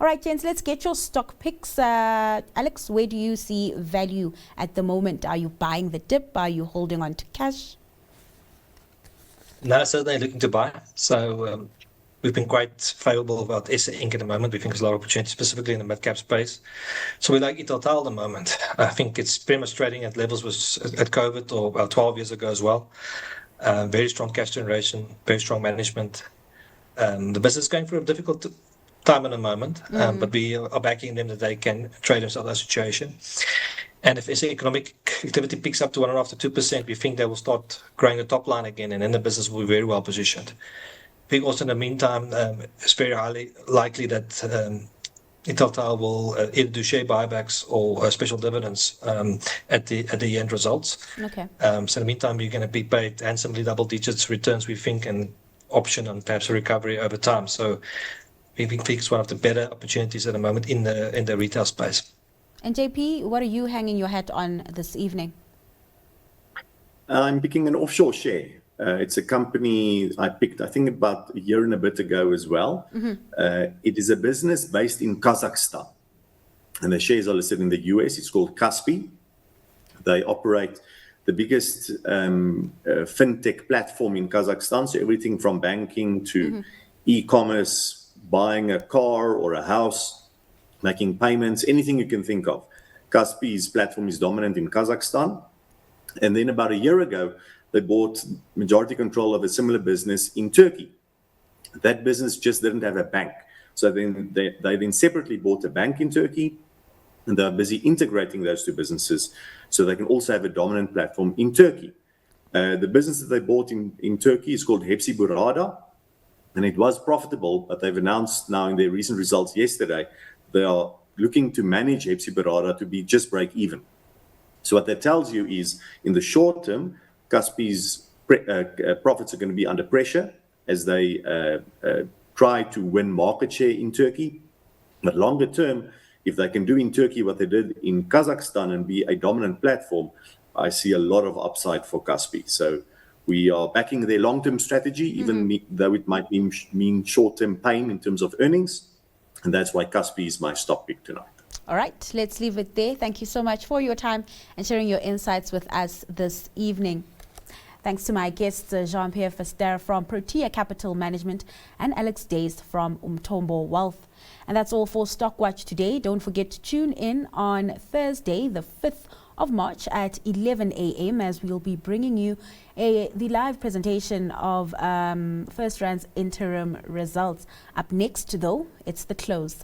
right, gents, let's get your stock picks. Alex, where do you see value at the moment? Are you buying the dip? Are you holding on to cash? No, certainly looking to buy. So we've been quite favorable about SA Inc. at the moment. We think there's a lot of opportunity, specifically in the mid-cap space. So we like Italtile at the moment. I think it's pretty much trading at levels was at COVID or about 12 years ago as well. Very strong cash generation, very strong management. The business is going through a difficult time at the moment, but we are backing them that they can trade themselves out of that situation. And if SA economic activity picks up to 1.5% to 2%, we think they will start growing the top line again, and then the business will be very well positioned. I think also in the meantime, it's very highly likely that Italtile will either do share buybacks or special dividends at the end results. Okay. So in the meantime, we're going to be paid handsomely double digits returns, we think, and option on perhaps a recovery over time. So we think it's one of the better opportunities at the moment in the retail space. And JP, what are you hanging your hat on this evening? I'm picking an offshore share. It's a company I picked, I think, about a year and a bit ago as well. It is a business based in Kazakhstan, and the shares are listed in the US. It's called Kaspi. They operate the biggest fintech platform in Kazakhstan, so everything from banking to e-commerce, buying a car or a house, making payments, anything you can think of. Kaspi's platform is dominant in Kazakhstan. And then about a year ago, they bought majority control of a similar business in Turkey. That business just didn't have a bank. So then they then separately bought a bank in Turkey, and they're busy integrating those two businesses so they can also have a dominant platform in Turkey. The business that they bought in Turkey is called Hepsi Burada, and it was profitable, but they've announced now in their recent results yesterday, they are looking to manage Hepsi Burada to be just break even. So what that tells you is, in the short term, Kaspi's profits are going to be under pressure as they try to win market share in Turkey. But longer term, if they can do in Turkey what they did in Kazakhstan and be a dominant platform, I see a lot of upside for Kaspi. So we are backing their long-term strategy, even though it might mean short-term pain in terms of earnings. And that's why Kaspi is my stock pick tonight. All right, let's leave it there. Thank you so much for your time and sharing your insights with us this evening. Thanks to my guests, Pierre Verster from Protea Capital Management and Alex Duys from Umthombo Wealth. And that's all for Stock Watch today. Don't forget to tune in on Thursday, the 5th of March at 11 a.m. as we'll be bringing you the live presentation of First Rand's interim results. Up next, though, it's the close.